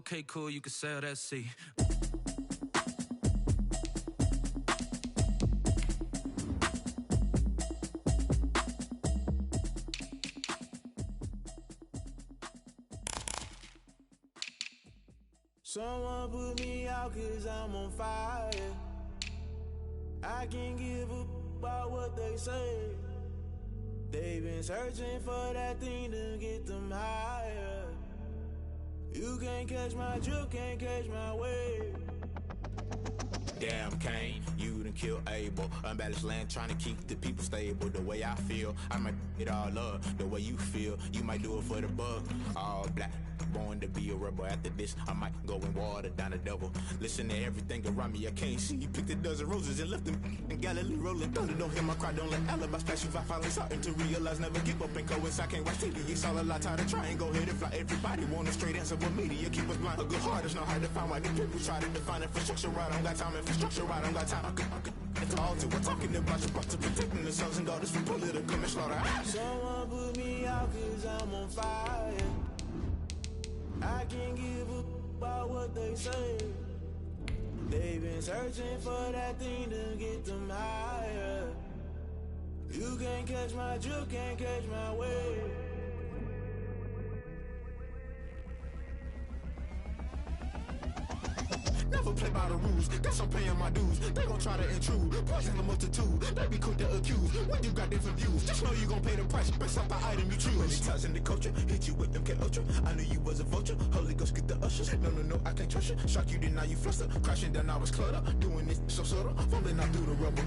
Okay, cool, you can sail that sea. Someone put me out 'cause I'm on fire. I can't give up about what they say. They've been searching for that thing to get them higher. You can't catch my drift, can't catch my wave. Damn, Kane, you done killed Abel. Unbalanced land, trying to keep the people stable. The way I feel, I might it all up. The way you feel, you might do it for the bug. All black, born to be a rebel. After this, I might go and water down the devil. Listen to everything around me, I can't see. Picked a dozen roses and left them in Galilee rolling thunder. Don't hear my cry, don't let alibis pass you. I finally starting to realize, never give up and coincide. Can't watch TV, it's all a lot. Tired of trying, go ahead and fly. Everybody want a straight answer, but media keep us blind. A good heart is not hard to find. Why the people try to define infrastructure right? I don't got time, infrastructure right, I don't got time. It's all to we're talking about your to protecting the sons and daughters from political manslaughter. Someone put me out 'cause I'm on fire. I can't give up about what they say. They've been searching for that thing to get them higher. You can't catch my drift, can't catch my wave. Never play by the rules, guess I'm paying my dues. They gon' try to intrude, poison the multitude. They be quick to accuse, when you got different views. Just know you gon' pay the price, based off the item you choose. Many times in the culture, hit you with MK Ultra. I knew you was a vulture, Holy Ghost get the ushers. No, I can't trust you. Shock you, then now you fluster. Crashing down, I was cluttered. Doing this so subtle, falling out through the rubble.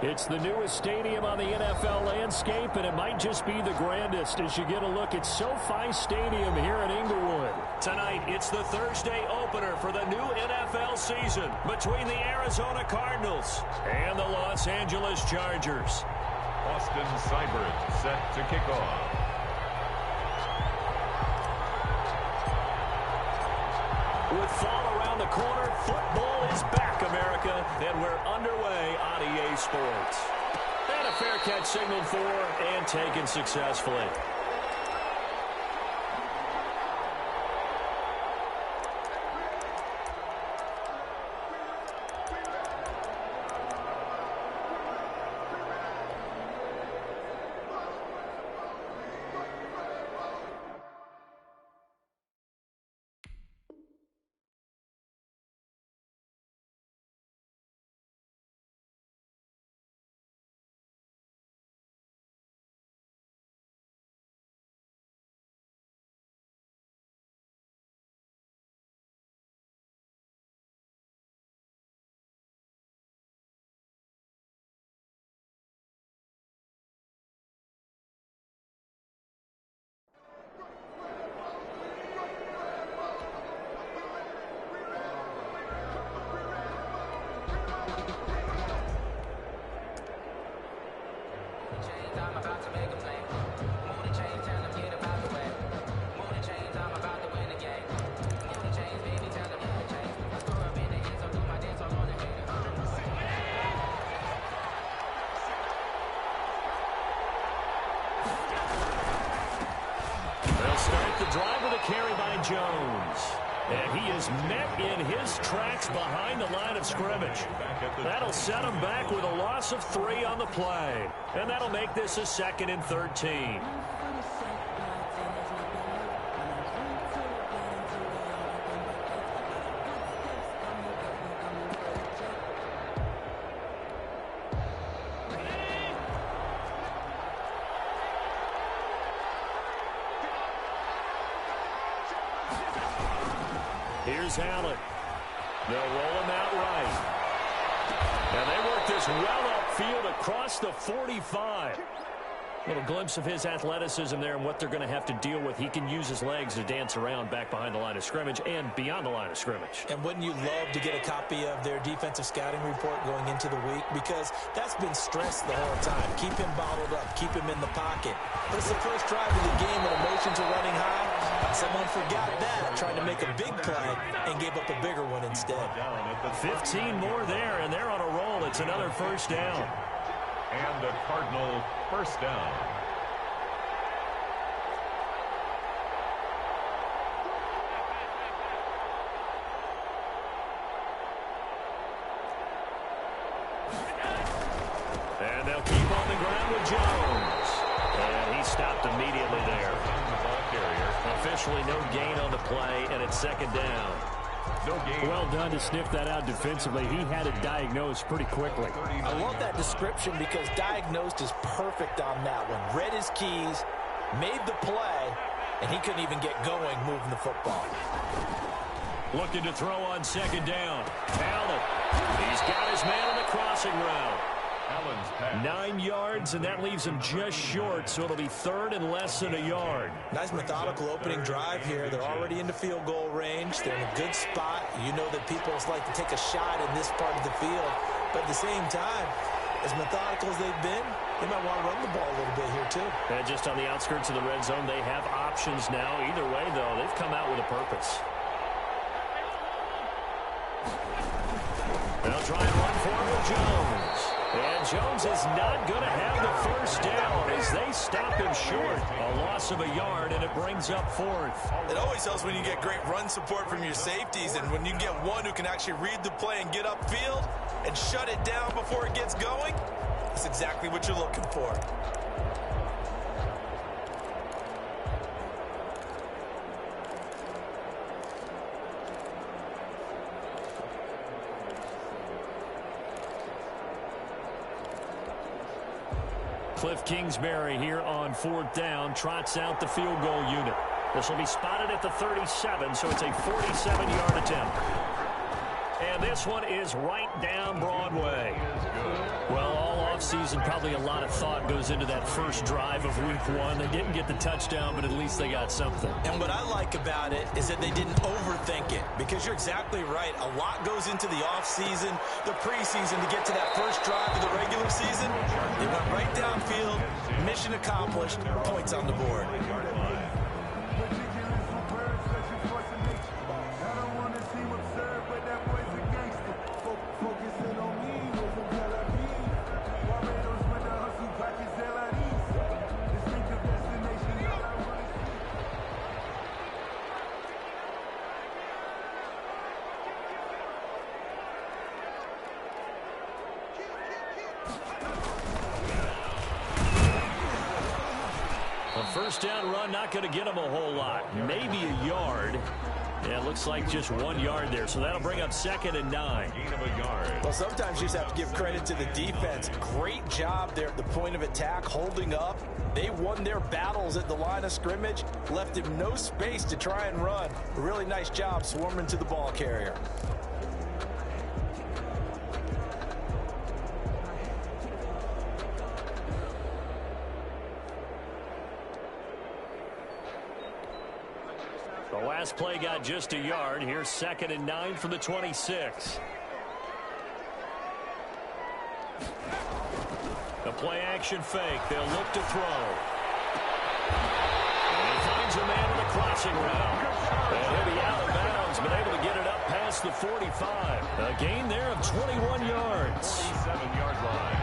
It's the newest stadium on the NFL landscape, and it might just be the grandest as you get a look at SoFi Stadium here in Inglewood. Tonight, it's the Thursday opener for the new NFL season between the Arizona Cardinals and the Los Angeles Chargers. Austin Seibert set to kick off. With fall around the corner, football is back, America, and we're underway on EA Sports. And a fair catch signaled for and taken successfully. Drive with a carry by Jones. And he is met in his tracks behind the line of scrimmage. That'll set him back with a loss of 3 on the play. And that'll make this a 2nd and 13. Here's Allen. They'll roll him out right. And they work this well upfield across the 45. Little glimpse of his athleticism there and what they're going to have to deal with. He can use his legs to dance around back behind the line of scrimmage and beyond the line of scrimmage. And wouldn't you love to get a copy of their defensive scouting report going into the week? Because that's been stressed the whole time. Keep him bottled up. Keep him in the pocket. But it's the first drive of the game when emotions are running high. Someone forgot that, tried to make a big play and gave up a bigger one instead. 15 more there, and they're on a roll. It's another first down. And a Cardinal first down. stopped immediately there. Officially no gain on the play, and it's second down. Well done to sniff that out defensively. He had it diagnosed pretty quickly. I love that description because diagnosed is perfect on that one. Read his keys, made the play, and he couldn't even get going moving the football. Looking to throw on second down. Allen. He's got his man on the crossing route. 9 yards, and that leaves him just short, so it'll be third and less than a yard. Nice methodical opening drive here. They're already into field goal range. They're in a good spot. You know that people like to take a shot in this part of the field, but at the same time, as methodical as they've been, they might want to run the ball a little bit here too. And just on the outskirts of the red zone, they have options now. Either way, though, they've come out with a purpose. They'll try and run forward with Jones. And Jones is not going to have the first down as they stop him short. A loss of a yard, and it brings up fourth. It always helps when you get great run support from your safeties, and when you get one who can actually read the play and get upfield and shut it down before it gets going, that's exactly what you're looking for. Cliff Kingsbury here on fourth down trots out the field goal unit. This will be spotted at the 37, so it's a 47-yard attempt. And this one is right down Broadway. Well, all offseason, probably a lot of thought goes into that first drive of week one. They didn't get the touchdown, but at least they got something. And what I like about it is that they didn't overthink it, because you're exactly right. A lot goes into the offseason, the preseason to get to that first drive of the regular season. They went right downfield, mission accomplished, points on the board. First down run, not going to get him a whole lot. Maybe a yard. Yeah, it looks like just 1 yard there. So that'll bring up second and 9. Gain of a yard. Well, sometimes you just have to give credit to the defense. Great job there at the point of attack, holding up. They won their battles at the line of scrimmage, left him no space to try and run. A really nice job swarming to the ball carrier. The last play got just a yard. Here's second and 9 from the 26. The play action fake. They'll look to throw. And he finds a man on the crossing route. And he'll be out of bounds, but able to get it up past the 45. A gain there of 21 yards. 47-yard line.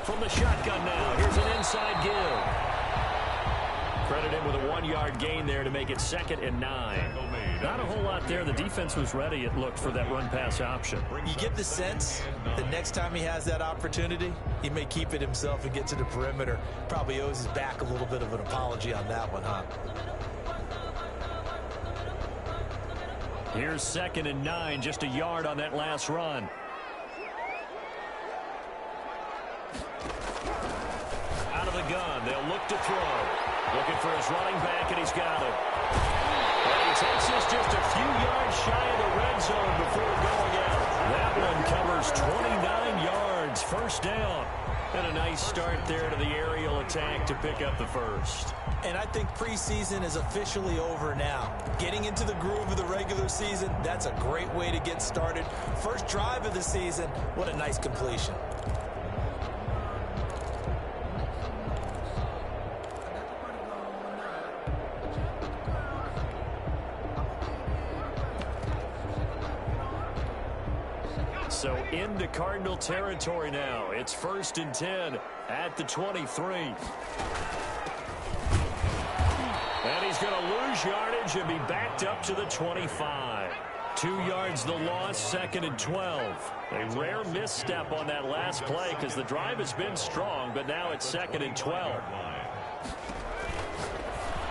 From the shotgun now, here's an inside give. Credit him with a 1-yard gain there to make it second and 9. Not a whole lot there. The defense was ready, it looked, for that run-pass option. You get the sense that next time he has that opportunity, he may keep it himself and get to the perimeter. Probably owes his back a little bit of an apology on that one, huh? Here's second and 9, just a yard on that last run. Out of the gun, they'll look to throw. Looking for his running back, and he's got it. And he takes this just a few yards shy of the red zone before going out. That one covers 29 yards, first down. And a nice start there to the aerial attack to pick up the first. And I think preseason is officially over now. Getting into the groove of the regular season, that's a great way to get started. First drive of the season, what a nice completion. So into Cardinal territory now. It's 1st and 10 at the 23. And he's going to lose yardage and be backed up to the 25. 2 yards the loss, 2nd and 12. A rare misstep on that last play because the drive has been strong, but now it's 2nd and 12.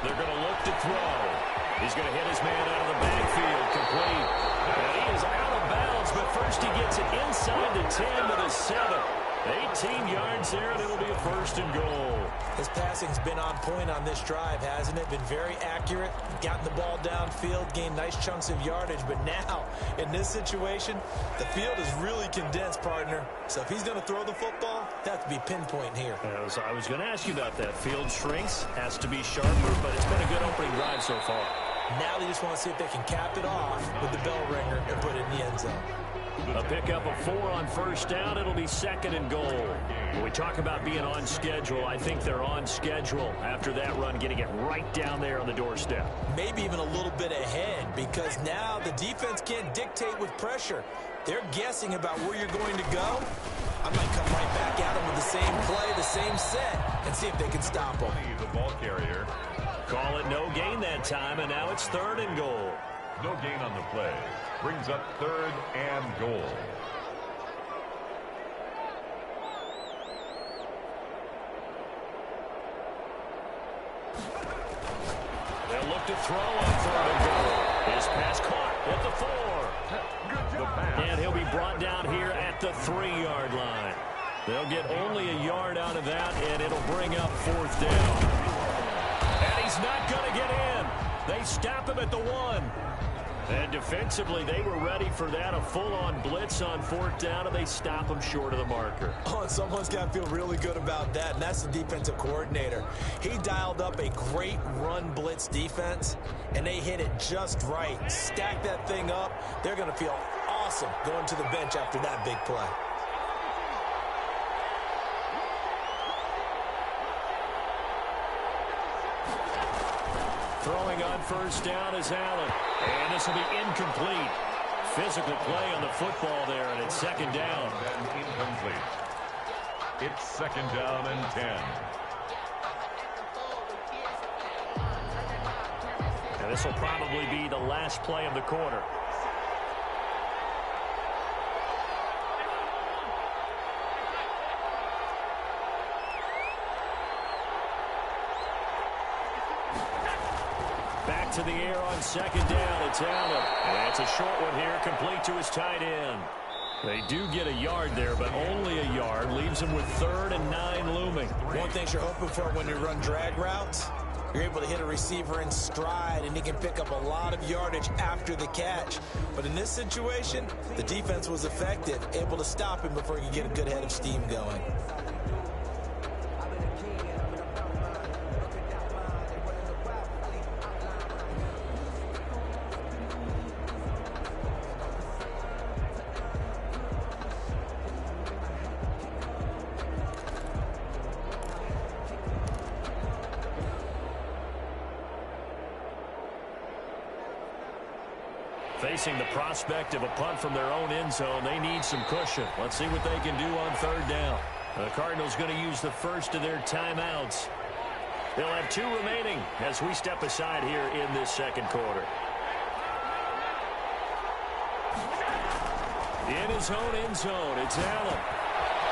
They're going to look to throw. He's going to hit his man out of the backfield, complete. And he is out of bounds, but first he gets it inside the 10 to the 7. 18 yards there, and it'll be a 1st and goal. His passing's been on point on this drive, hasn't it? Been very accurate, gotten the ball downfield, gained nice chunks of yardage. But now, in this situation, the field is really condensed, partner. So if he's going to throw the football, that to be pinpoint here. I was going to ask you about that. Field shrinks, has to be sharper, but it's been a good opening drive so far. Now they just want to see if they can cap it off with the bell ringer and put it in the end zone. A pickup of 4 on 1st down. It'll be 2nd and goal. When we talk about being on schedule, I think they're on schedule after that run, getting it right down there on the doorstep. Maybe even a little bit ahead, because now the defense can't dictate with pressure. They're guessing about where you're going to go. I might come right back at them with the same play, the same set, and see if they can stop them. The ball carrier. Call it no gain that time, and now it's 3rd and goal. No gain on the play. Brings up 3rd and goal. They'll look to throw on 3rd and goal. His pass caught at the 4. And he'll be brought down here at the 3-yard line. They'll get only a yard out of that, and it'll bring up 4th down. And he's not going to get in. They stop him at the 1. And defensively, they were ready for that, a full-on blitz on 4th down, and they stop him short of the marker. Oh, and someone's got to feel really good about that, and that's the defensive coordinator. He dialed up a great run blitz defense, and they hit it just right. Stack that thing up. They're going to feel awesome going to the bench after that big play. Throwing on 1st down is Allen. And this will be incomplete. Physical play on the football there, and it's 2nd down. And incomplete. It's 2nd down and 10. And this will probably be the last play of the quarter. Back to the air on 2nd down. It's Allen. And it's a short one here, complete to his tight end. They do get a yard there, but only a yard. Leaves him with 3rd and 9 looming. One thing you're hoping for when you run drag routes, you're able to hit a receiver in stride, and he can pick up a lot of yardage after the catch. But in this situation, the defense was effective, able to stop him before he could get a good head of steam going. Facing the prospect of a punt from their own end zone, they need some cushion. Let's see what they can do on 3rd down. The Cardinals going to use the first of their timeouts. They'll have 2 remaining as we step aside here in this 2nd quarter. In his own end zone, it's Allen.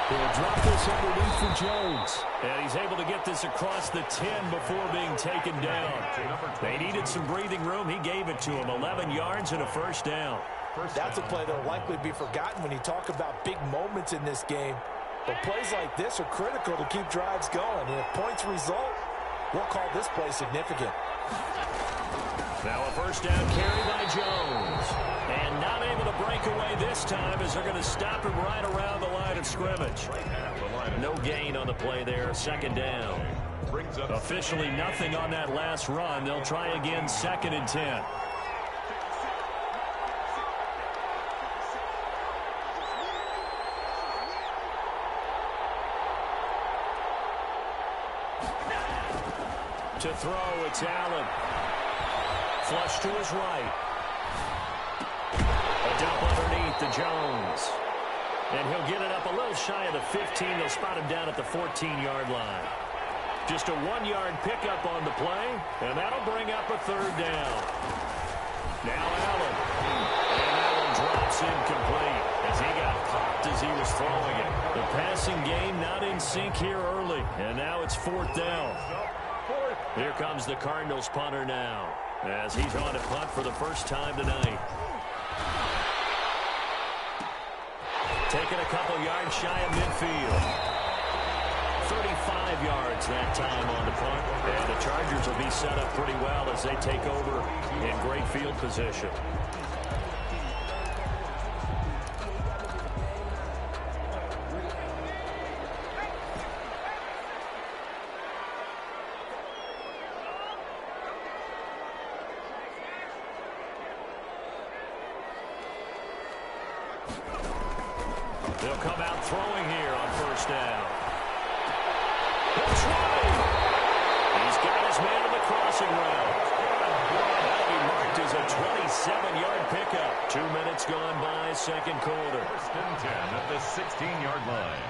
He'll drop this underneath for Jones. And he's able to get this across the 10 before being taken down. They needed some breathing room. He gave it to him. 11 yards and a 1st down. That's a play that will likely be forgotten when you talk about big moments in this game. But plays like this are critical to keep drives going. And if points result, we'll call this play significant. Now a 1st down carry by Jones. And not able to break away this time as they're going to stop him right around the line of scrimmage. No gain on the play there, 2nd down. Officially nothing on that last run. They'll try again, 2nd and 10. To throw, it's Allen. Flush to his right. A dump underneath to Jones. And he'll get it up a little shy of the 15. They'll spot him down at the 14-yard line. Just a 1-yard pickup on the play, and that'll bring up a third down. Now Allen. And Allen drops incomplete as he got popped as he was throwing it. The passing game not in sync here early, and now it's fourth down. Here comes the Cardinals punter now as he's on to punt for the first time tonight. Taking a couple yards shy of midfield. 35 yards that time on the punt. And the Chargers will be set up pretty well as they take over in great field position. They'll come out throwing here on first down. He's got his man on the crossing route. That'll be marked as a 27-yard pickup. 2 minutes gone by, second quarter. First and 10 at the 16-yard line.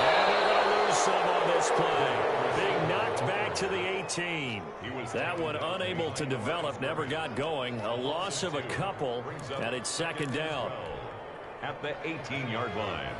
And they're going to lose some on this play. Being knocked back to the 18. That one unable to develop, never got going. A loss of a couple, and it's second down. At the 18-yard line.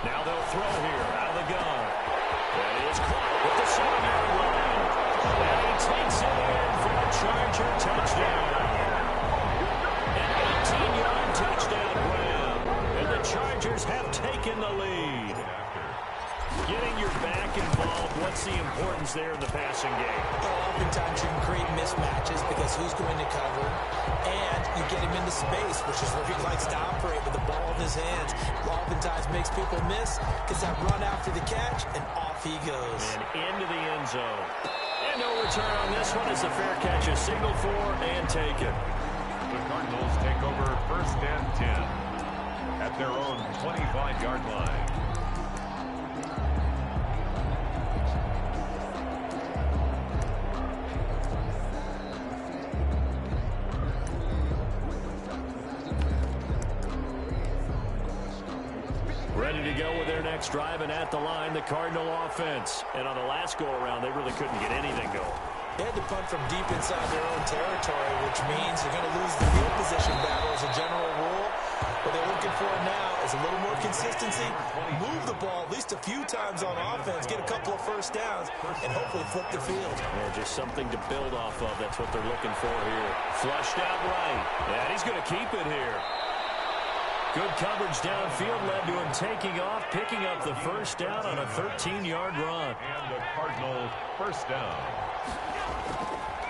Now they'll throw here out of the gun. That is caught with the 7-yard line. And he takes it in for a Charger touchdown. An 18-yard touchdown grab. And the Chargers have taken the lead. Getting your back involved, what's the importance there in the passing game? Well, oftentimes you can create mismatches because who's going to cover, and you get him into space, which is where he likes to operate with the ball in his hands. Oftentimes makes people miss, gets that run after the catch, and off he goes. And into the end zone. And no return on this one as the fair catch is signaled for and taken. The Cardinals take over first and 10 at their own 25-yard line. Ready to go with their next drive, and at the line, the Cardinal offense. And on the last go-around, they really couldn't get anything going. They had to punt from deep inside their own territory, which means they're going to lose the field position battle as a general rule. What they're looking for now is a little more consistency, move the ball at least a few times on offense, get a couple of first downs, and hopefully flip the field. Yeah, just something to build off of. That's what they're looking for here. Flushed out right. And he's going to keep it here. Good coverage downfield led to him taking off, picking up the first down on a 13-yard run. And the Cardinals first down.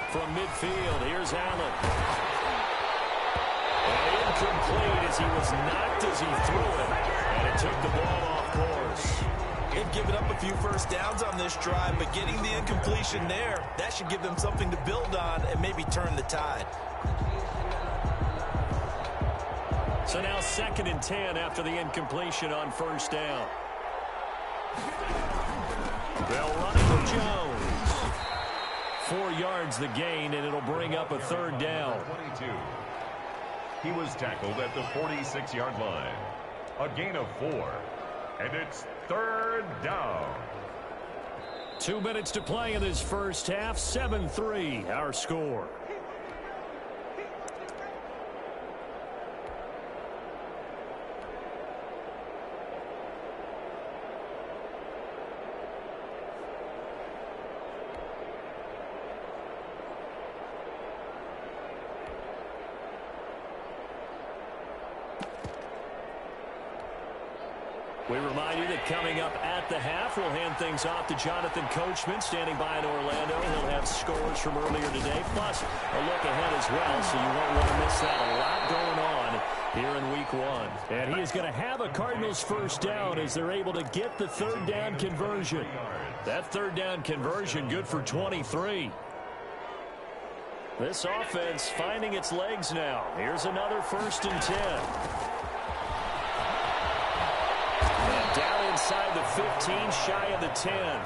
From midfield, here's Allen. And incomplete as he was knocked as he threw it. And it took the ball off course. They've given up a few first downs on this drive, but getting the incompletion there, that should give them something to build on and maybe turn the tide. So now 2nd and 10 after the incompletion on first down. They'll run it with Jones. 4 yards the gain, and it'll bring up a third down. 22. He was tackled at the 46-yard line. A gain of 4. And it's third down. 2 minutes to play in this first half. 7-3 our score. We remind you that coming up at the half, we'll hand things off to Jonathan Coachman, standing by in Orlando. He'll have scores from earlier today, plus a look ahead as well, so you won't want to miss that. A lot going on here in week 1. And he is going to have a Cardinals first down as they're able to get the third down conversion. That third down conversion good for 23. This offense finding its legs now. Here's another 1st and 10. And down inside the 15, shy of the 10.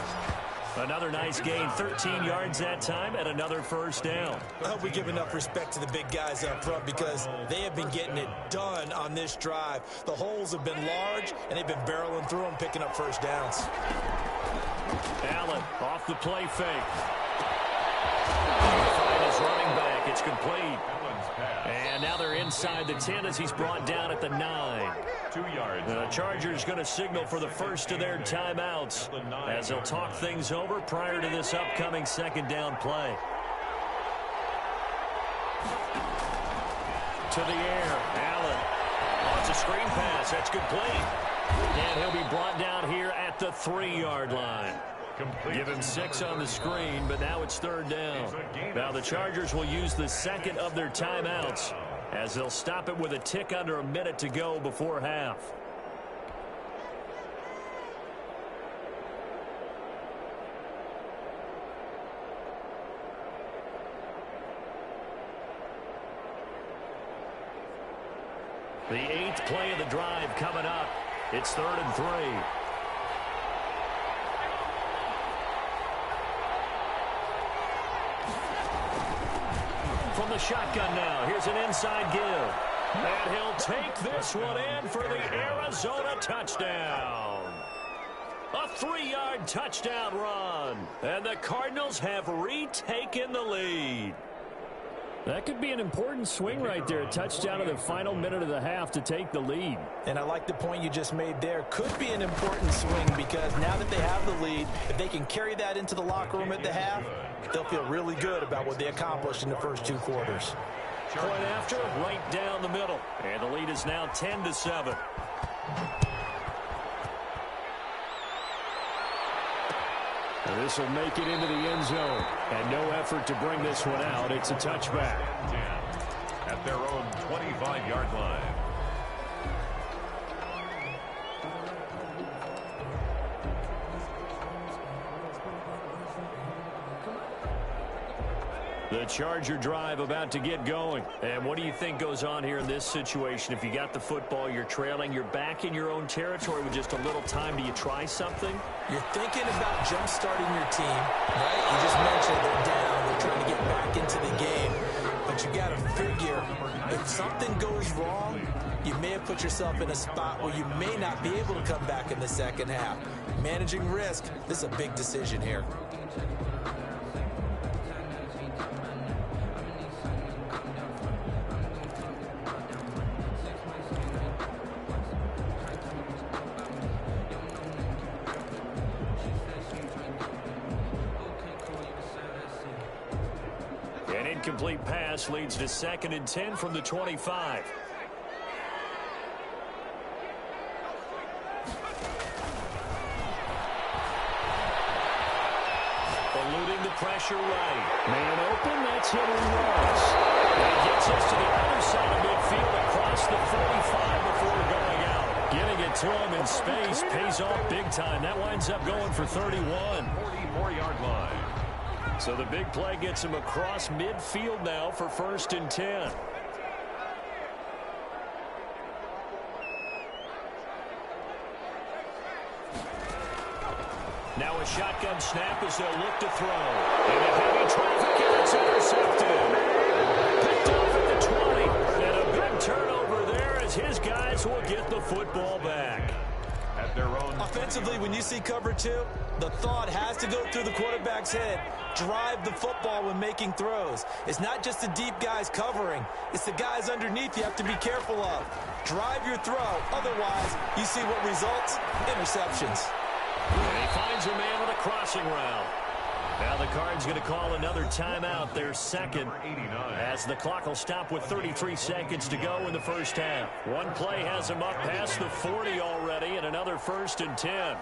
Another nice gain, 13 yards that time, and another first down. I hope we give enough respect to the big guys up front because they have been getting it done on this drive. The holes have been large, and they've been barreling through them, picking up first downs. Allen off the play fake. Find his running back. It's complete. And now they're inside the 10 as he's brought down at the 9. 2 yards. The Chargers going to signal for the first of their timeouts as they'll talk things over prior to this upcoming second down play. To the air, Allen. Oh, it's a screen pass. That's complete. And he'll be brought down here at the 3-yard line. Give him 6 on the screen, but now it's third down. Now the Chargers will use the second of their timeouts as they'll stop it with a tick under a minute to go before half. The 8th play of the drive coming up. It's 3rd and 3. From the shotgun now, here's an inside give. And he'll take this one in for the Arizona touchdown. A 3-yard touchdown run. And the Cardinals have retaken the lead. That could be an important swing right there. A touchdown in the final minute of the half to take the lead. And I like the point you just made there. Could be an important swing because now that they have the lead, if they can carry that into the locker room at the half, they'll feel really good about what they accomplished in the first 2 quarters. Point after, right down the middle. And the lead is now 10-7. This will make it into the end zone. And no effort to bring this one out. It's a touchback. At their own 25-yard line. The Charger drive about to get going. And what do you think goes on here in this situation? If you got the football, you're trailing, you're back in your own territory with just a little time. Do you try something? You're thinking about jump-starting your team, right? You just mentioned they're down. They're trying to get back into the game. But you got to figure, if something goes wrong, you may have put yourself in a spot where you may not be able to come back in the second half. Managing risk, this is a big decision here. An incomplete pass leads to 2nd and 10 from the 25. Eluding the pressure right. Man open, that's hit and runs. And it gets us to the other side of midfield across the 45 before going out. Getting it to him in space pays off big time. That winds up going for 31. 44-yard line. So the big play gets him across midfield now for 1st and 10. Now a shotgun snap as they'll look to throw. Into heavy traffic, and it's intercepted. Picked off at the 20. And a big turnover there as his guys will get the football back. At their own. Offensively, when you see cover 2, the thought has to go through the quarterback's head. Drive the football when making throws. It's not just the deep guys covering. It's the guys underneath you have to be careful of. Drive your throw. Otherwise, you see what results? Interceptions. And he finds a man on a crossing route. Now the Cards going to call another timeout, their second, as the clock will stop with 33 seconds to go in the first half. One play has him up past the 40 already, and another 1st and 10.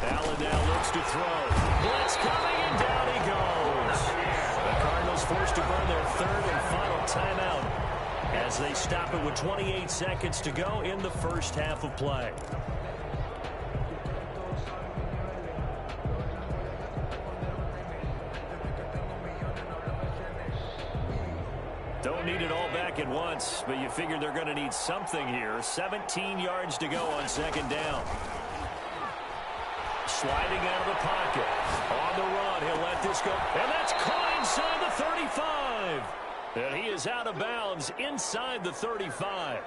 Allen now looks to throw. Blitz coming, and down he goes. The Cardinals forced to burn their third and final timeout as they stop it with 28 seconds to go in the first half of play. Don't need it all back at once, but you figure they're going to need something here. 17 yards to go on second down. Sliding out of the pocket. On the run, he'll let this go. And that's caught inside the 35. And he is out of bounds inside the 35.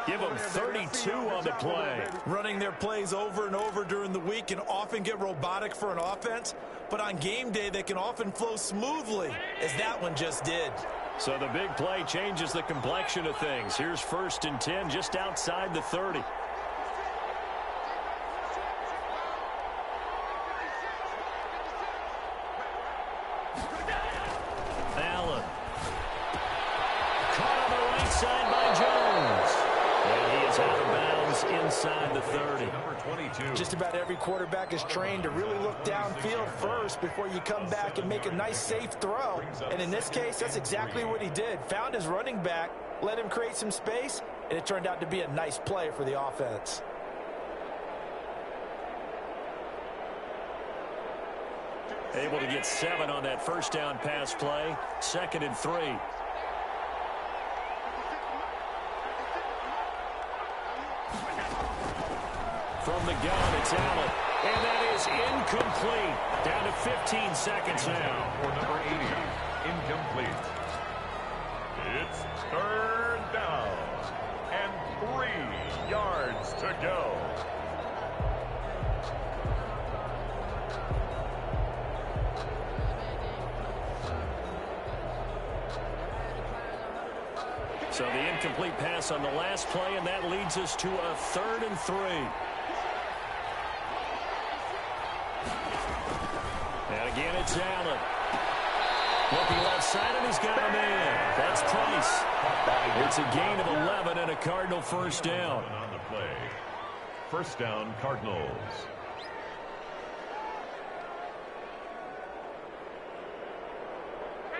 Give him 32 on the play. Running their plays over and over during the week can often get robotic for an offense, but on game day they can often flow smoothly, as that one just did. So the big play changes the complexion of things. Here's 1st and 10 just outside the 30. Allen. Caught on the right side by Jones. And he is out of bounds inside the 30. Number 22. Just about every quarterback is trained to really look downfield first before you come back and make a nice, safe throw. And in this case, that's exactly what he did. Found his running back, let him create some space, and it turned out to be a nice play for the offense. Able to get 7 on that first down pass play. 2nd and 3. From the gun, it's Allen. And that is incomplete. Down to 15 seconds now. For number 80, incomplete. It's 3rd down and 3 yards to go. So the incomplete pass on the last play, and that leads us to a 3rd and 3. And again, it's Allen. Looking left side, and he's got a man. That's Price. It's a gain of 11 and a Cardinal first down. On the play. 1st down, Cardinals.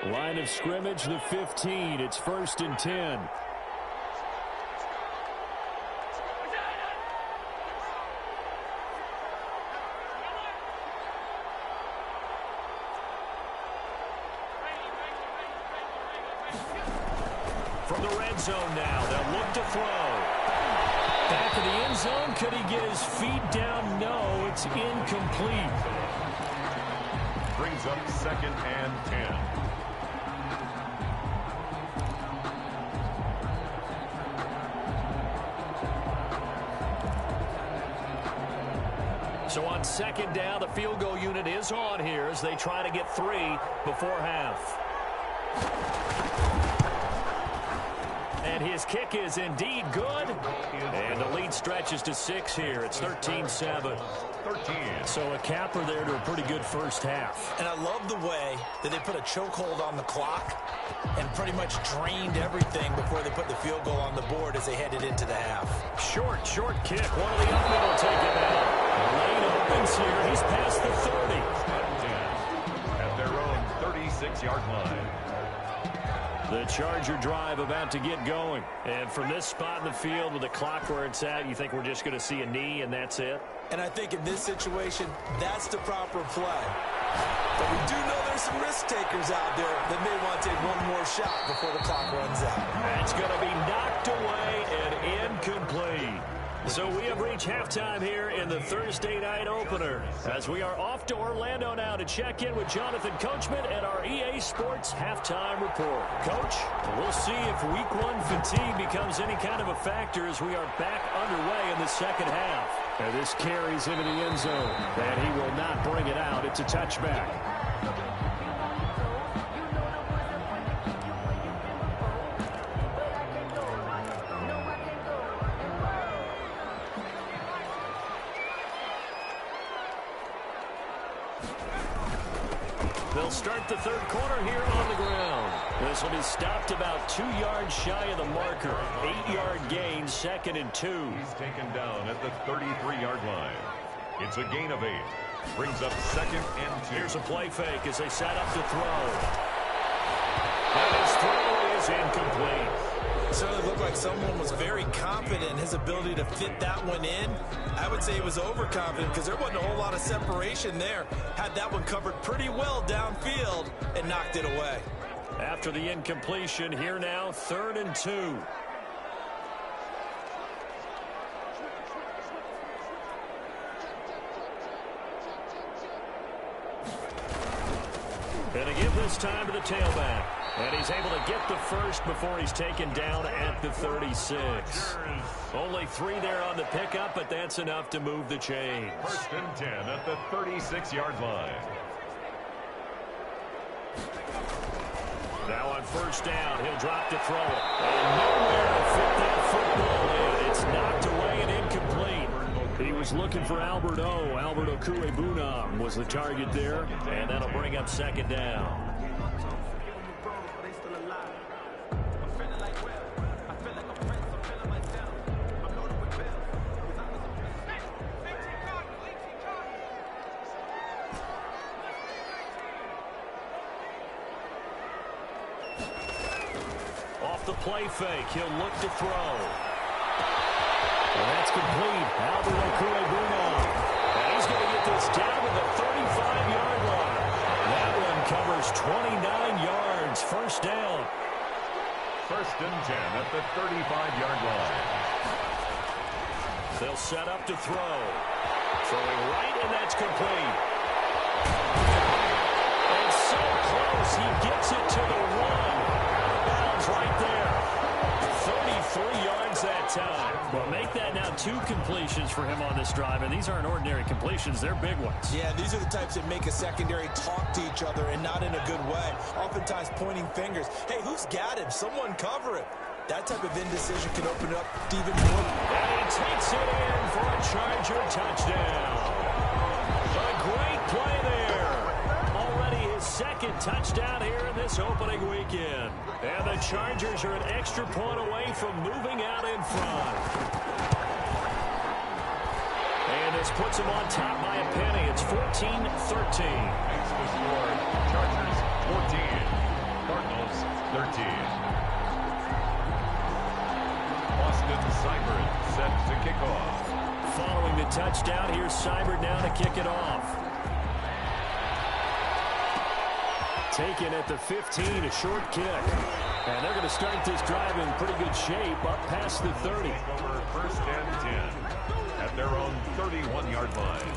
Line of scrimmage, the 15. It's 1st and 10. From the red zone now, they'll look to throw. Back of the end zone, could he get his feet down? No, it's incomplete. Brings up 2nd and 10. So on 2nd down, the field goal unit is on here as they try to get 3 before half. And his kick is indeed good. And the lead stretches to 6 here. It's 13-7. 13. So a capper there to a pretty good first half. And I love the way that they put a chokehold on the clock and pretty much drained everything before they put the field goal on the board as they headed into the half. Short kick. One of the up middle take it out. Lane opens here. He's past the 30. At their own 36-yard line. The Charger drive about to get going. And from this spot in the field with the clock where it's at, you think we're just going to see a knee and that's it? And I think in this situation, that's the proper play. But we do know there's some risk takers out there that may want to take one more shot before the clock runs out. That's going to be knocked away and incomplete. So we have reached halftime here in the Thursday night opener as we are off to Orlando now to check in with Jonathan Coachman and our EA Sports halftime report. Coach, we'll see if week 1 fatigue becomes any kind of a factor as we are back underway in the second half. And this carries into the end zone, and he will not bring it out. It's a touchback. They'll start the third quarter here on the ground. This will be stopped about 2 yards shy of the marker. 8-yard gain, 2nd and 2. He's taken down at the 33-yard line. It's a gain of 8. Brings up 2nd and 2. Here's a play fake as they set up to throw. And his throw is incomplete. It certainly looked like someone was very confident in his ability to fit that one in. I would say he was overconfident because there wasn't a whole lot of separation there. Had that one covered pretty well downfield and knocked it away. After the incompletion, here now, 3rd and 2. And a give this time to the tailback. And he's able to get the first before he's taken down at the 36. Only 3 there on the pickup, but that's enough to move the chains. 1st and 10 at the 36-yard line. Now on 1st down, he'll drop to throw it. And nowhere to fit that football in. It's knocked away and incomplete. He was looking for Albert O. Albert Okuebunam was the target there, and that'll bring up 2nd down. Off the play fake, he'll look to throw. And that's complete. Albert Okuebunam. And he's going to get this down to the 35-yard line. That one covers 29 yards. 1st down. 1st and 10 at the 35-yard line. They'll set up to throw. Throwing right, and that's complete. And so close, he gets it to the 1. Bounds right there. 33 yards that time. Well, make that now 2 completions for him on this drive, and these aren't ordinary completions. They're big ones. Yeah, these are the types that make a secondary talk to each other and not in a good way. Oftentimes pointing fingers. Hey, who's got him? Someone cover him. That type of indecision can open it up even more. And he takes it in for a Charger touchdown. A great play there. Already his 2nd touchdown here in this opening weekend. And the Chargers are an extra point away from moving out in front. And this puts them on top by a penny. It's 14-13. Makes the score. Chargers 14. Cardinals 13. Austin Seibert set to kick off. Following the touchdown, here's Seibert now to kick it off. Taken at the 15, a short kick. And they're going to start this drive in pretty good shape up past the 30. Over 1st and 10 at their own 31-yard line.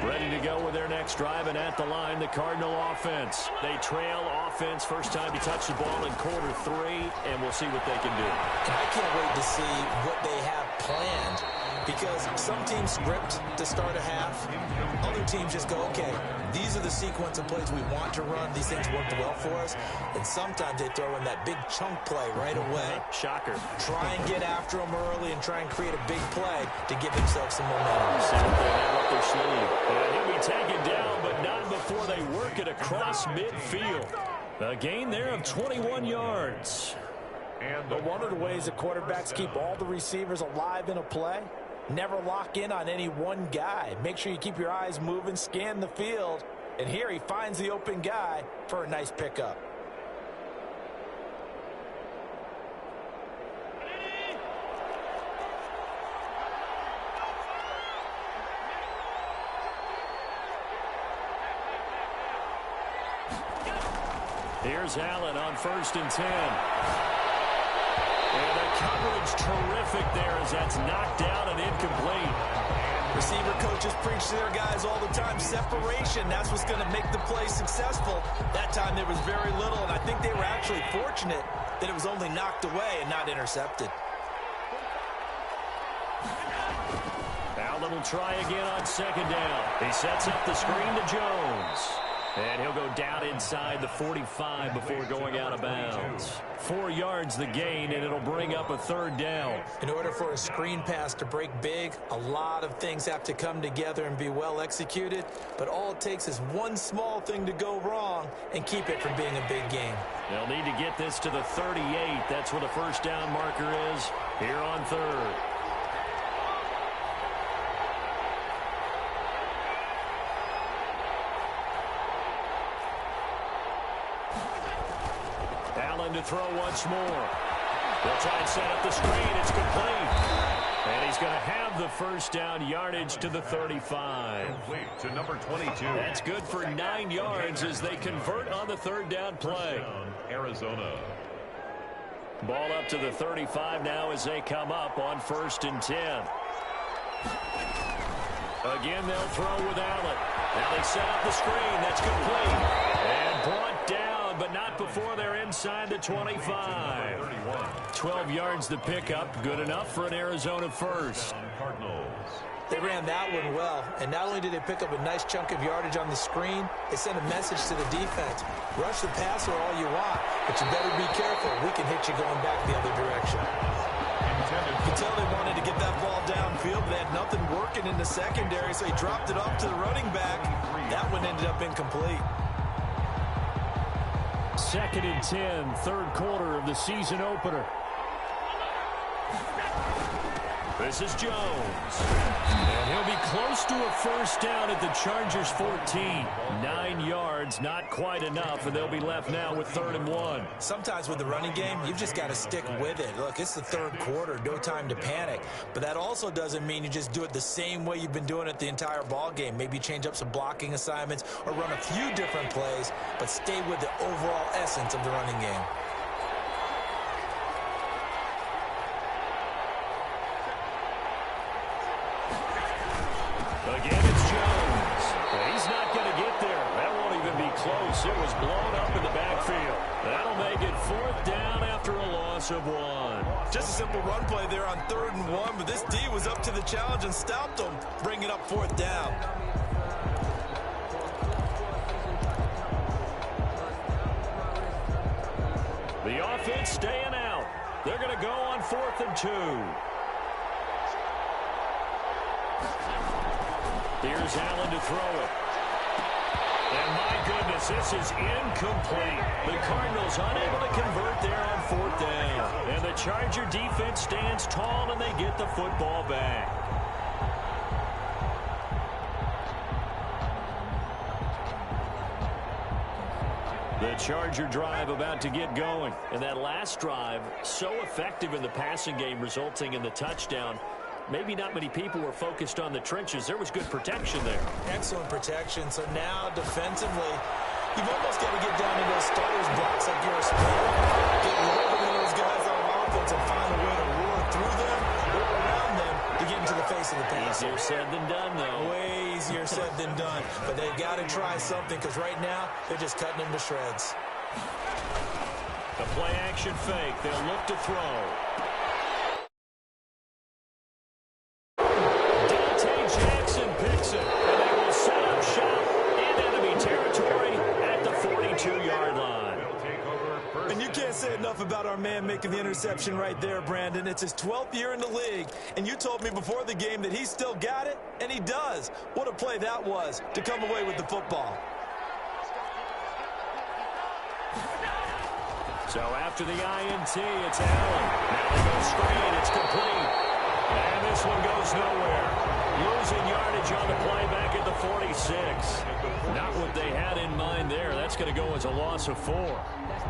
Ready to go with their next drive, and at the line, the Cardinal offense. They trail offense first time to touch the ball in quarter 3, and we'll see what they can do. I can't wait to see what they have planned, because some teams script to start a half. Other teams just go, okay, these are the sequence of plays we want to run. These things worked well for us. And sometimes they throw in that big chunk play right away. Shocker. Try and get after them early and try and create a big play to give themselves some momentum. See what they have up their sleeve. And he'll be taken down, but not before they work it across midfield. A gain there of 21 yards. But one of the ways that quarterbacks keep all the receivers alive in a play, never lock in on any one guy. Make sure you keep your eyes moving, scan the field. And here he finds the open guy for a nice pickup. Here's Allen on 1st and 10. And the coverage terrific there as that's knocked down and incomplete. Receiver coaches preach to their guys all the time. Separation, that's what's going to make the play successful. That time there was very little, and I think they were actually fortunate that it was only knocked away and not intercepted. Allen will try again on 2nd down. He sets up the screen to Jones. And he'll go down inside the 45 before going out of bounds. 4 yards the gain, and it'll bring up a third down. In order for a screen pass to break big, a lot of things have to come together and be well executed. But all it takes is one small thing to go wrong and keep it from being a big game. They'll need to get this to the 38. That's where the first down marker is here on third. Allen to throw once more. They'll try and set up the screen. It's complete. And he's going to have the first down, yardage to the 35. Complete to number 22. That's good for 9 yards as they convert on the third down play. Down, Arizona. Ball up to the 35 now as they come up on 1st and 10. Again, they'll throw with Allen. Now they set up the screen. That's complete. And brought down, but not before they're inside the 25. 12 yards to pick up. Good enough for an Arizona first. They ran that one well, and not only did they pick up a nice chunk of yardage on the screen, they sent a message to the defense. Rush the passer all you want, but you better be careful. We can hit you going back the other direction. You can tell they wanted to get that ball downfield, but they had nothing working in the secondary, so he dropped it off to the running back. That one ended up incomplete. 2nd and 10, third quarter of the season opener. This is Jones. And he'll be close to a first down at the Chargers' 14. 9 yards, not quite enough, and they'll be left now with 3rd and 1. Sometimes with the running game, you've just got to stick with it. Look, it's the third quarter, no time to panic. But that also doesn't mean you just do it the same way you've been doing it the entire ball game. Maybe change up some blocking assignments or run a few different plays, but stay with the overall essence of the running game. Again, it's Jones. He's not going to get there. That won't even be close. It was blown up in the backfield. That'll make it 4th down after a loss of 1. Just a simple run play there on 3rd and 1, but this D was up to the challenge and stopped them, bringing up 4th down. The offense staying out. They're going to go on 4th and 2. Here's Allen to throw it. And my goodness, this is incomplete. The Cardinals unable to convert there on 4th down. And the Charger defense stands tall and they get the football back. The Charger drive about to get going. And that last drive, so effective in the passing game, resulting in the touchdown. Maybe not many people were focused on the trenches. There was good protection there. Excellent protection. So now defensively, you've almost got to get down to those starters blocks like you're a sprinter. Get rid of those guys on offense and find a way to roar through them or around them to get into the face of the pass. Easier said than done, though. Way easier said than done. But they've got to try something because right now they're just cutting them to shreds. The play-action fake. They'll look to throw. Picks it, and they will set up shop in enemy territory at the 42-yard line. And you can't say enough about our man making the interception right there, Brandon. It's his 12th year in the league, and you told me before the game that he still got it, and he does. What a play that was to come away with the football. So after the INT, it's Allen. Now they go screen. It's complete. And this one goes nowhere. Losing yardage on the play back at the 46. Not what they had in mind there. That's going to go as a loss of 4. That's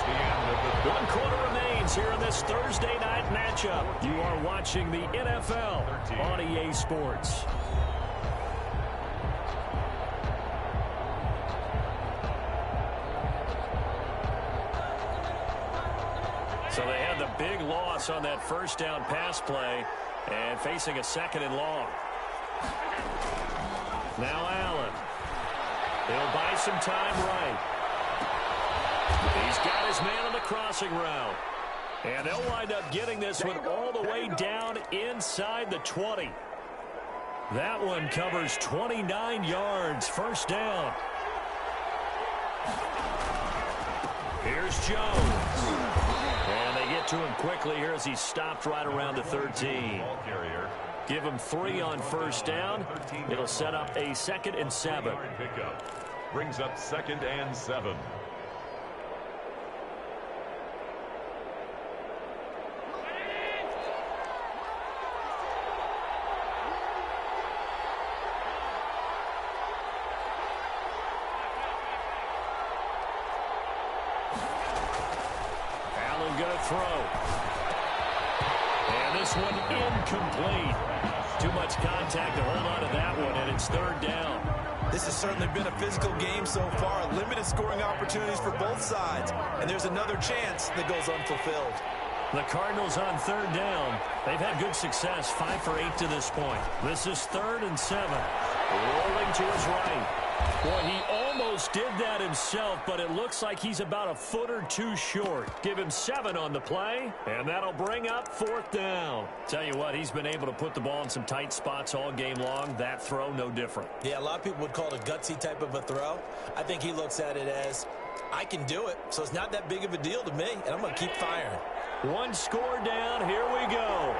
the end of the 1 quarter remains here in this Thursday night matchup. You are watching the NFL on EA Sports. So they had the big loss on that first down pass play and facing a 2nd and long. Now Allen. He'll buy some time right. He's got his man on the crossing route. And they'll wind up getting this one all the way down inside the 20. That one covers 29 yards. First down. Here's Jones. And they get to him quickly here as he stopped right around the 13. Give him 3 on first down. It'll set up a 2nd and 7. Brings up 2nd and 7. Allen gonna throw. And this one incomplete. Too much contact to hold on to that one, and it's 3rd down. This has certainly been a physical game so far. Limited scoring opportunities for both sides. And there's another chance that goes unfulfilled. The Cardinals on 3rd down. They've had good success, 5 for 8 to this point. This is 3rd and 7. Rolling to his right. Boy, he almost did that himself, but it looks like he's about a foot or 2 short. Give him 7 on the play, and that'll bring up 4th down. Tell you what, he's been able to put the ball in some tight spots all game long. That throw, no different. Yeah, a lot of people would call it a gutsy type of a throw. I think he looks at it as, I can do it, so it's not that big of a deal to me, and I'm going to keep firing. 1 score down. Here we go.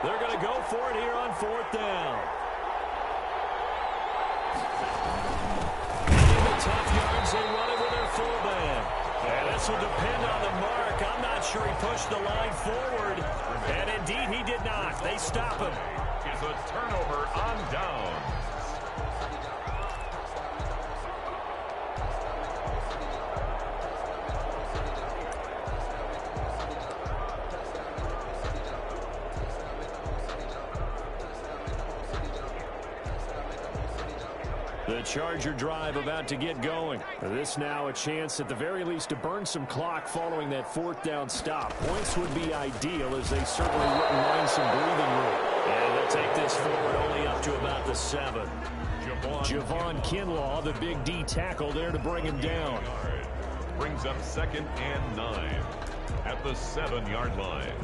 They're going to go for it here on 4th down. Tough yards, they run it with their fullback. And this will depend on the mark. I'm not sure he pushed the line forward. And indeed, he did not. They stop him. It's a turnover on downs. The Charger drive about to get going. This now a chance at the very least to burn some clock following that 4th down stop. Points would be ideal as they certainly wouldn't mind some breathing room. And they'll take this forward only up to about the 7. Javon Kinlaw, the big D tackle there to bring him down. Brings up 2nd and 9 at the 7-yard line.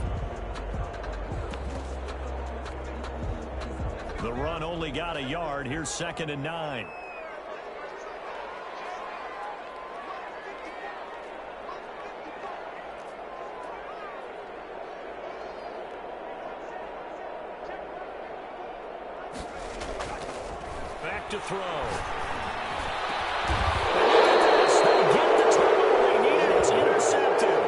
The run only got a yard. Here's 2nd and 9. Back to throw. They get the turnover they needed. It's intercepted.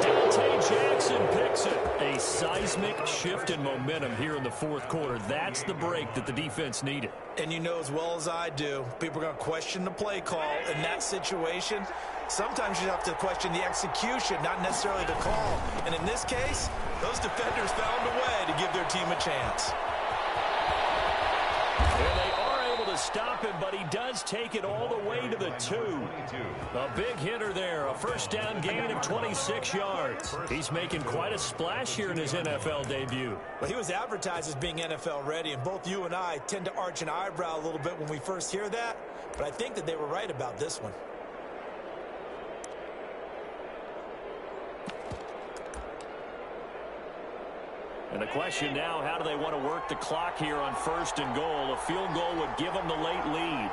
Dante Jackson picks it. A seismic shift in momentum here in the 4th quarter. That's the break that the defense needed. And you know as well as I do, people are going to question the play call in that situation. Sometimes you have to question the execution, not necessarily the call. And in this case, those defenders found a way to give their team a chance. And they are able to stop him, but he does take it all the way to the 2. A big hitter there, a first down gain of 26 yards. He's making quite a splash here in his NFL debut. Well, he was advertised as being NFL ready, and both you and I tend to arch an eyebrow a little bit when we first hear that, but I think that they were right about this one. And the question now, how do they want to work the clock here on 1st and goal? A field goal would give them the late lead.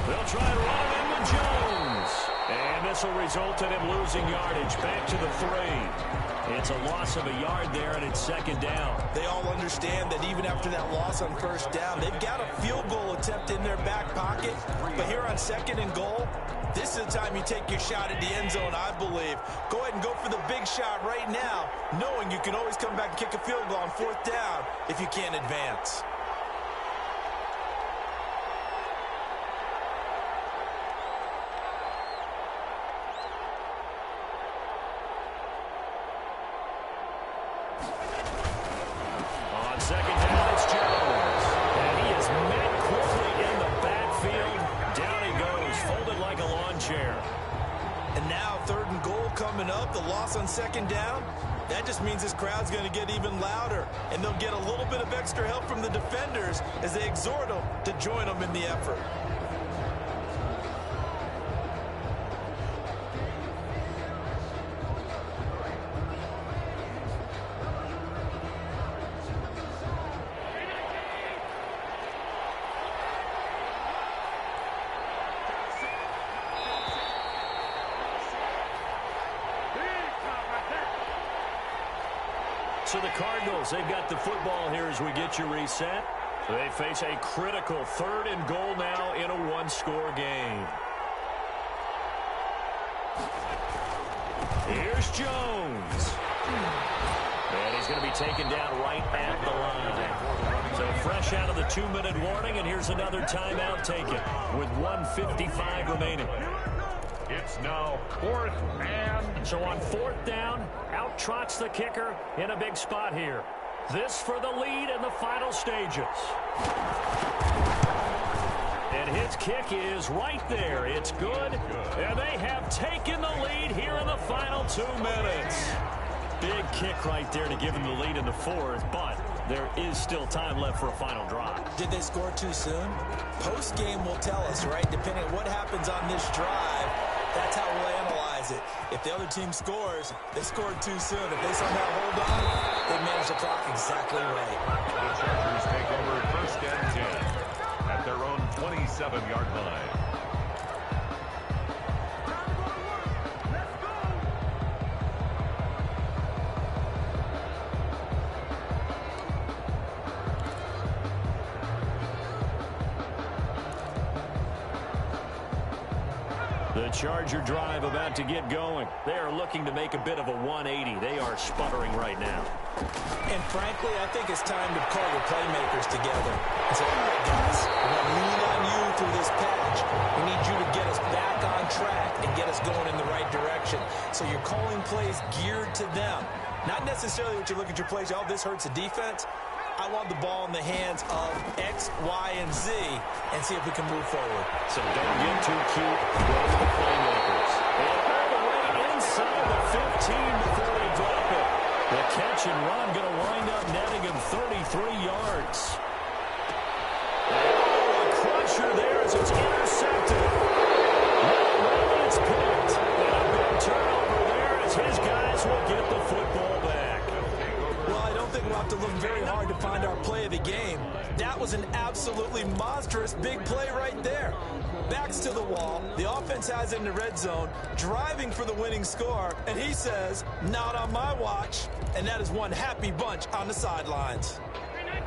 They'll try to run it in with Jones. And this will result in him losing yardage. Back to the 3. It's a loss of a yard there, and it's 2nd down. They all understand that even after that loss on 1st down, they've got a field goal attempt in their back pocket. But here on 2nd and goal, this is the time you take your shot at the end zone, I believe. Go ahead and go for the big shot right now, knowing you can always come back and kick a field goal on 4th down if you can't advance. On 2nd down, it's Jones. And he is met quickly in the backfield. Down he goes, folded like a lawn chair. And now 3rd and goal coming up. The loss on 2nd down. That just means this crowd's going to get even louder, and they'll get a little bit of extra help from the defenders as they exhort them to join them in the effort. So the Cardinals, they've got the football here as we get you reset. They face a critical 3rd and goal now in a one-score game. Here's Jones. And he's going to be taken down right at the line. So fresh out of the 2-minute warning, and here's another timeout taken with 1:55 remaining. It's now 4th and... So on 4th down, out trots the kicker in a big spot here. This for the lead in the final stages. And his kick is right there. It's good. And they have taken the lead here in the final 2 minutes. Big kick right there to give them the lead in the 4th, but there is still time left for a final drive. Did they score too soon? Post-game will tell us, right? Depending on what happens on this drive, that's how we'll analyze it. If the other team scores, they scored too soon. If they somehow hold on, they manage the clock exactly right. The Chargers take over 1st and 10 at their own 27-yard line. The Charger drive about to get going. They are looking to make a bit of a 180. They are sputtering right now. And frankly, I think it's time to call your playmakers together and say, all right, guys, we're going to lean on you through this patch. We need you to get us back on track and get us going in the right direction. So you're calling plays geared to them. Not necessarily what you look at your plays, oh, this hurts the defense. I want the ball in the hands of X, Y, and Z and see if we can move forward. So don't get too cute. Go to the playmakers. And all the way inside the 15 before they drop it. The catch and run going to wind up netting him 33 yards. Oh, a crusher there as it's intercepted. Well, it's picked. And a big turnover there as his guys will get the football back. Well, I don't think we'll have to look very hard to find our play of the game. That was an absolutely monstrous big play right there. Backs to the wall. The offense has it in the red zone, driving for the winning score. And he says, not on my watch. And that is one happy bunch on the sidelines.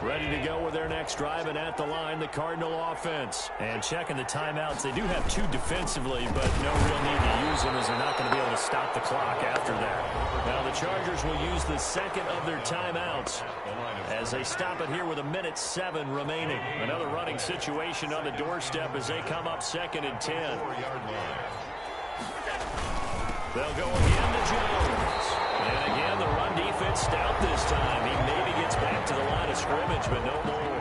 Ready to go with their next drive, and at the line, the Cardinal offense. And checking the timeouts, they do have 2 defensively, but no real need to use them as they're not going to be able to stop the clock after that. Now the Chargers will use the second of their timeouts as they stop it here with 1:07 remaining. Another running situation on the doorstep as they come up 2nd and 10. They'll go again to Jones. And again, the run defense stout this time. He maybe gets back to the line of scrimmage, but no more.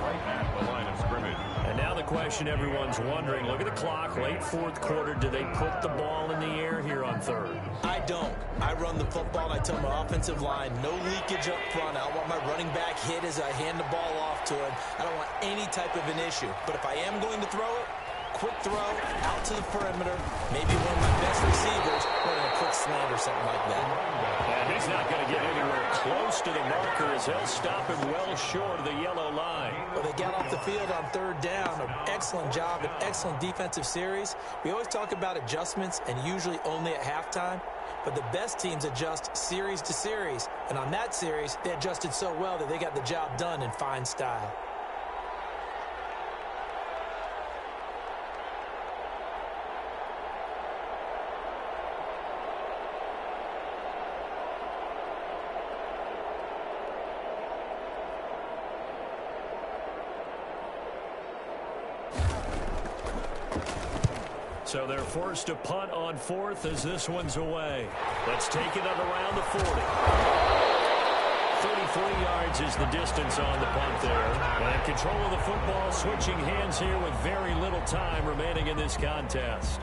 Right at the line of scrimmage. And now the question everyone's wondering, look at the clock, late 4th quarter. Do they put the ball in the air here on 3rd? I don't. I run the football, and I tell my offensive line, no leakage up front. I don't want my running back hit as I hand the ball off to him. I don't want any type of an issue. But if I am going to throw it, quick throw, out to the perimeter, maybe one of my best receivers running a quick slant or something like that. And he's not going to get anywhere close to the marker as they'll stop him well short of the yellow line. Well, they got off the field on 3rd down. An excellent job, an excellent defensive series. We always talk about adjustments and usually only at halftime. But the best teams adjust series to series. And on that series, they adjusted so well that they got the job done in fine style. So they're forced to punt on 4th as this one's away. Let's take it up around the 40. 33 yards is the distance on the punt there. And control of the football switching hands here with very little time remaining in this contest.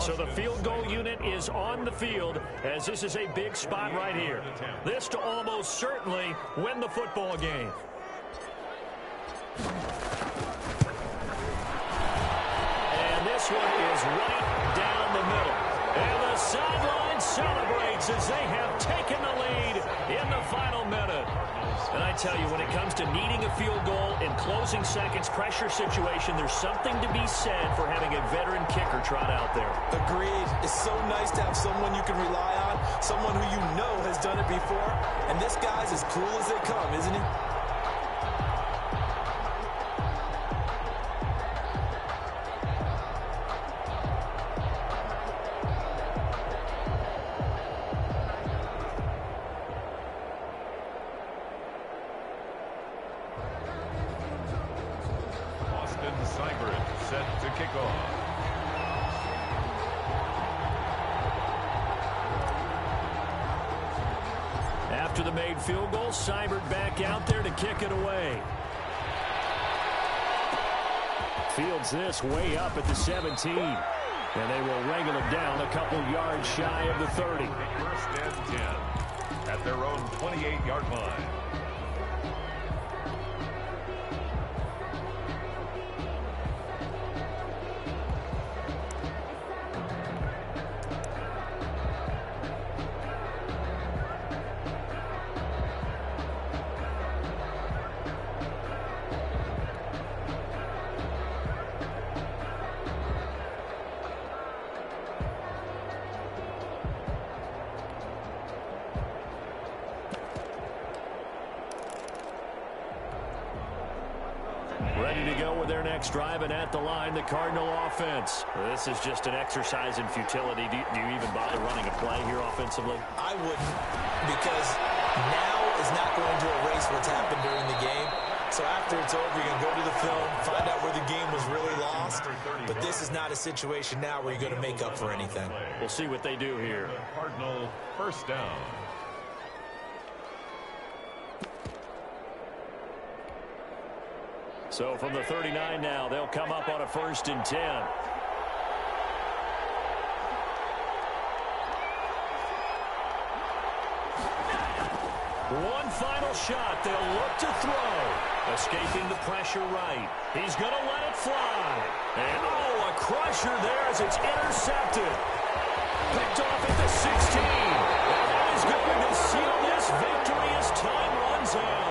So the field goal unit is on the field as this is a big spot right here. This to almost certainly win the football game. And this one is right down the middle. And the sideline celebrates as they have taken the lead in the final minute. And I tell you, when it comes to needing a field goal in closing seconds, pressure situation, there's something to be said for having a veteran kicker trot out there. Agreed. It's so nice to have someone you can rely on, someone who you know has done it before. And this guy's as cool as they come, isn't he? Set to kick off. After the made field goal, Seibert back out there to kick it away. Fields this way up at the 17. And they will wrangle it down a couple yards shy of the 30. First and 10 at their own 28-yard line. Ready to go with their next drive, and at the line, the Cardinal offense. This is just an exercise in futility. Do you even bother running a play here offensively? I wouldn't, because now is not going to erase what's happened during the game. So after it's over, you're going to go to the film, find out where the game was really lost. But this is not a situation now where you're going to make up for anything. We'll see what they do here. Cardinal first down. So from the 39 now, they'll come up on a 1st and 10. One final shot. They'll look to throw. Escaping the pressure right. He's going to let it fly. And, oh, a crusher there as it's intercepted. Picked off at the 16. And that is going to seal this victory as time runs out.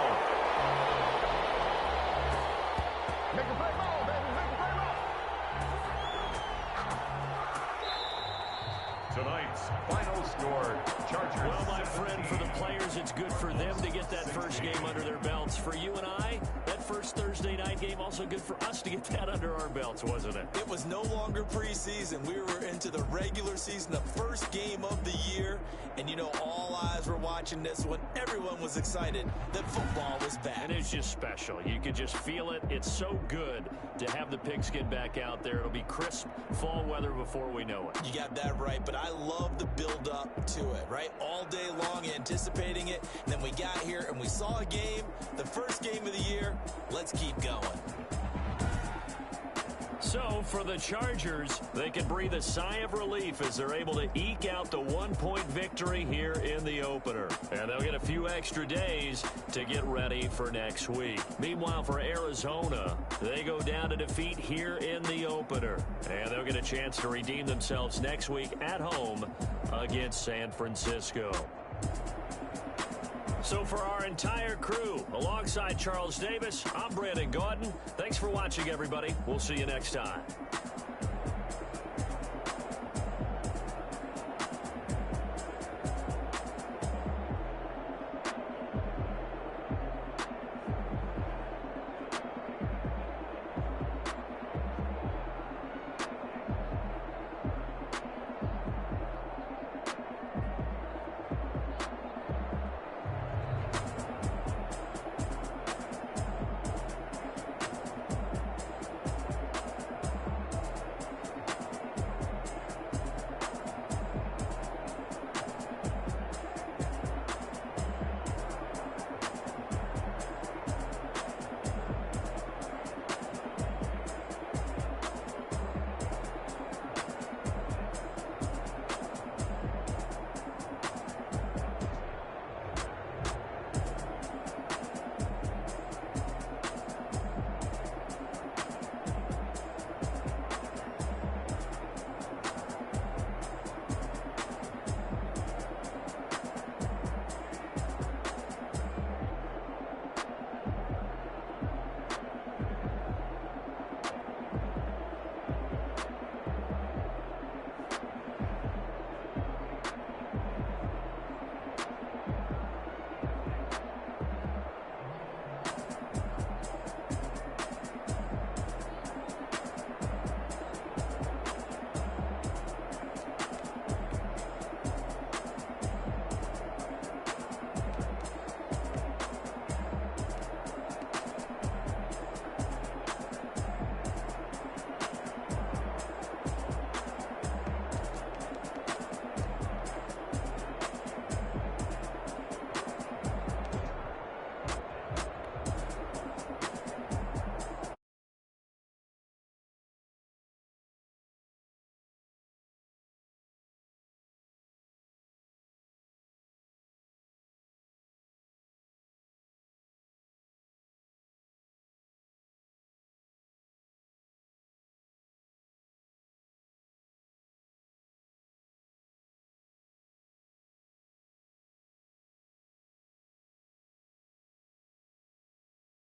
Tonight's final score, Chargers. Well, my friend, for the players, it's good for them to get that first game under their belts. For you and I, that first Thursday night game, also good for us to get that under our belts, wasn't it? It was no longer preseason. We were into the regular season, the first game of the year. And, you know, all eyes were watching this one. Everyone was excited that football was back. And it's just special. You could just feel it. It's so good to have the pigskin back out there. It'll be crisp fall weather before we know it. You got that right, but I love the build-up to it, right? All day long anticipating it. And then we got here and we saw a game, the first game of the year. Let's keep going. So, for the Chargers, they can breathe a sigh of relief as they're able to eke out the one-point victory here in the opener. And they'll get a few extra days to get ready for next week. Meanwhile, for Arizona, they go down to defeat here in the opener. And they'll get a chance to redeem themselves next week at home against San Francisco. So for our entire crew, alongside Charles Davis, I'm Brandon Gaudin. Thanks for watching, everybody. We'll see you next time.